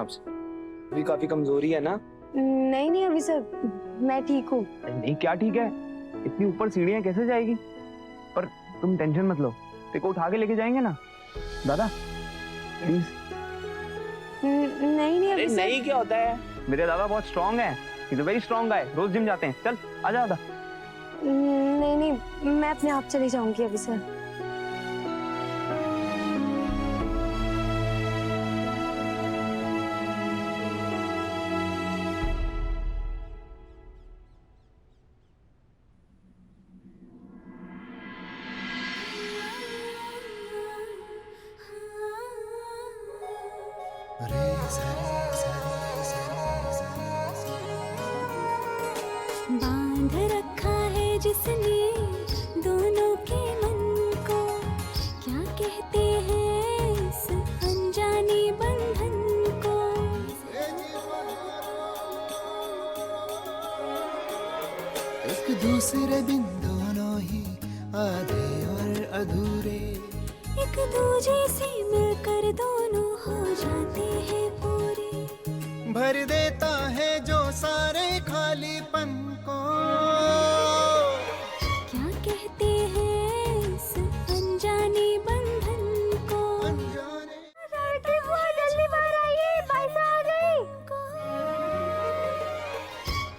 आपसे? अभी काफी कमजोरी है ना? नहीं नहीं अभी सर, मैं ठीक हूँ। नहीं क्या ठीक है, इतनी ऊपर सीढ़ियाँ कैसे जाएगी? पर तुम टेंशन मत लो, तेरे को उठा के लेके जाएंगे ना दादा, प्लीज। नहीं नहीं अभी सर। नहीं क्या होता है, मेरे दादा बहुत स्ट्रांग है, इज वेरी स्ट्रांग गाय, रोज जिम जाते हैं। चल आजा दादा। नहीं नहीं मैं अपने आप चली जाऊंगी अभी सर। बांध रखा है जिसने दोनों के मन को, क्या कहते हैं इस अनजाने बंधन को। एक दूसरे दिन दोनों ही आधे और अधूरे, एक दूजे से मिलकर दोनों हो जाते हैं पूरे। भर देता है जो सारे खालीपन को। क्या कहते हैं इस अनजाने बंधन को। बहुत जल्दी बाहर आइए, पैसा आ गई।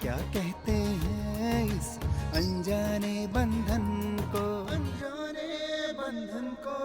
क्या कहते हैं इस अनजाने बंधन को, अनजाने बंधन को।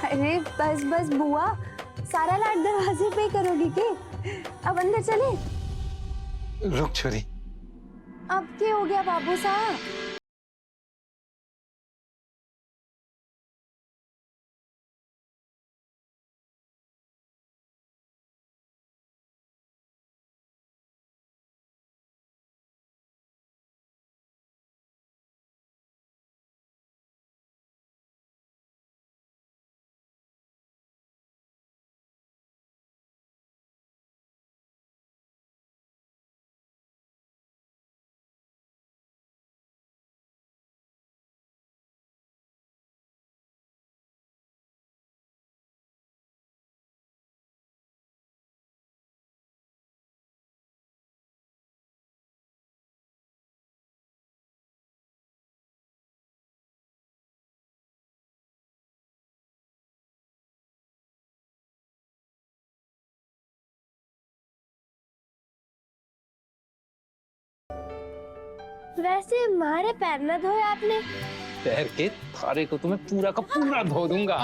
अरे बस बस बुआ, सारा लाड दरवाजे पे ही करोगी के? अब अंदर चले। रुक छोरी। अब क्या हो गया बाबू साहब? वैसे हमारे पैर न धोए आपने? पैर के थारे को तो मैं पूरा का पूरा धो दूंगा।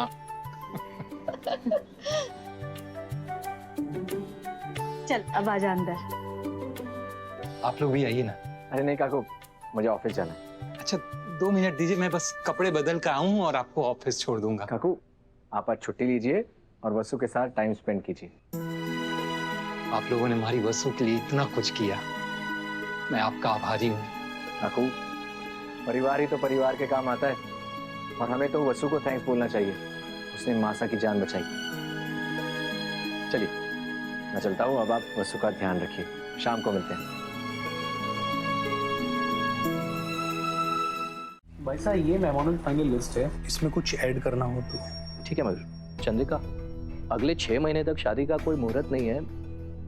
चल अब आजा अंदर। आप लोग भी आइए ना। अरे नहीं काकू, मुझे ऑफिस जाना है। अच्छा 2 मिनट दीजिए, मैं बस कपड़े बदल कर आऊं और आपको ऑफिस छोड़ दूंगा। काकू आप आज छुट्टी लीजिए और वसु के साथ टाइम स्पेंड कीजिए। आप लोगों ने हमारी वसु के लिए इतना कुछ किया, मैं आपका आभारी हूँ। काकू परिवार ही तो परिवार के काम आता है, और हमें तो वसु को थैंक्स बोलना चाहिए, उसने मासा की जान बचाई। चलिए मैं चलता हूँ, अब आप वसु का ध्यान रखिए, शाम को मिलते हैं। भाई साहब ये मेहमानों की फाइनल लिस्ट है, इसमें कुछ ऐड करना हो तो। ठीक है मयूर। चंद्रिका, अगले 6 महीने तक शादी का कोई मुहूर्त नहीं है,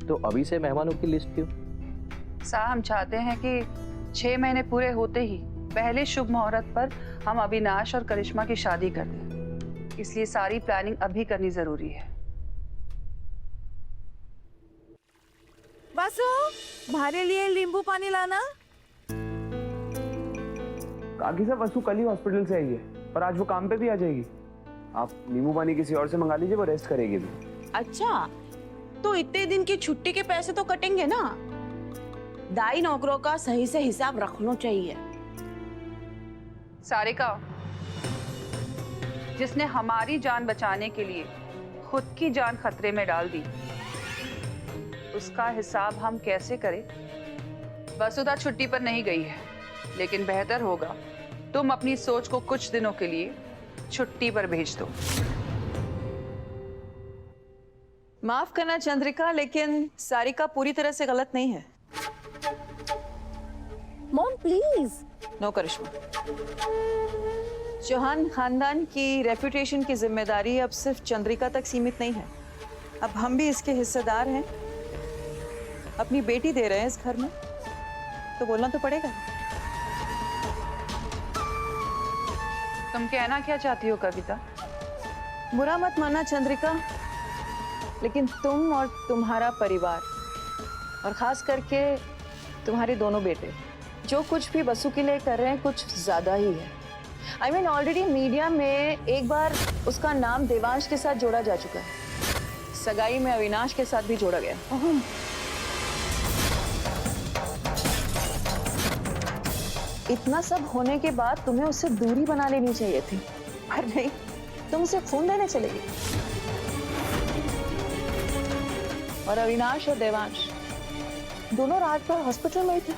तो अभी से मेहमानों की लिस्ट क्यों? साहब हम चाहते हैं कि 6 महीने पूरे होते ही पहले शुभ मुहूर्त पर हम अविनाश और करिश्मा की शादी कर दें, इसलिए सारी प्लानिंग अभी करनी जरूरी है। वासु, भारे लिए नींबू पानी लाना। काकी साहब वसु कल ही हॉस्पिटल से आई है, और आज वो काम पे भी आ जाएगी। आप नींबू पानी किसी और से मंगा लीजिए, वो रेस्ट करेगी भी। अच्छा, तो इतने दिन की छुट्टी के पैसे तो कटेंगे ना। दाई नौकरों का सही से हिसाब रखना चाहिए। सारिका, जिसने हमारी जान बचाने के लिए खुद की जान खतरे में डाल दी, उसका हिसाब हम कैसे करें? वसुधा छुट्टी पर नहीं गई है, लेकिन बेहतर होगा तुम अपनी सोच को कुछ दिनों के लिए छुट्टी पर भेज दो। माफ करना चंद्रिका, लेकिन सारिका पूरी तरह से गलत नहीं है। Mom please. नो करिश्मा, चौहान खानदान की रेपुटेशन की जिम्मेदारी अब सिर्फ चंद्रिका तक सीमित नहीं है। अब हम भी इसके हिस्सेदार हैं। अपनी बेटी दे रहे हैं इस घर में, तो बोलना तो पड़ेगा। तुम कहना क्या चाहती हो कविता? बुरा मत मानना चंद्रिका, लेकिन तुम और तुम्हारा परिवार, और खास करके तुम्हारे दोनों बेटे, जो कुछ भी वसु के लिए कर रहे हैं कुछ ज्यादा ही है। I mean, ऑलरेडी मीडिया में एक बार उसका नाम देवांश के साथ जोड़ा जा चुका है। सगाई में अविनाश के साथ भी जोड़ा गया। इतना सब होने के बाद तुम्हें उससे दूरी बना लेनी चाहिए थी, पर नहीं, तुम उसे खून देने चले गए। और अविनाश और देवांश दोनों रात भर हॉस्पिटल में ही थे।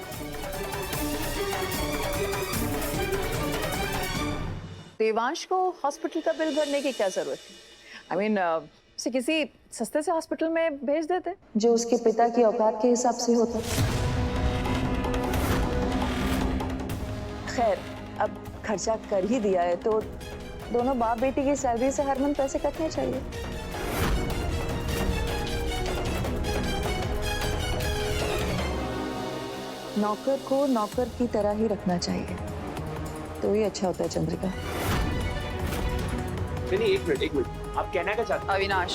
देवांश को हॉस्पिटल का बिल भरने की क्या जरूरत थी? आई मीन, उसे किसी सस्ते से हॉस्पिटल में भेज देते जो उसके पिता की औकात के हिसाब से होता। खैर, अब खर्चा कर ही दिया है तो दोनों बाप बेटी की सैलरी से हर मंथ पैसे कटने चाहिए। नौकर को नौकर की तरह ही रखना चाहिए, तो ये अच्छा होता है चंद्रिका। नहीं, एक मिनट, आप कहना क्या चाहते हैं? अविनाश,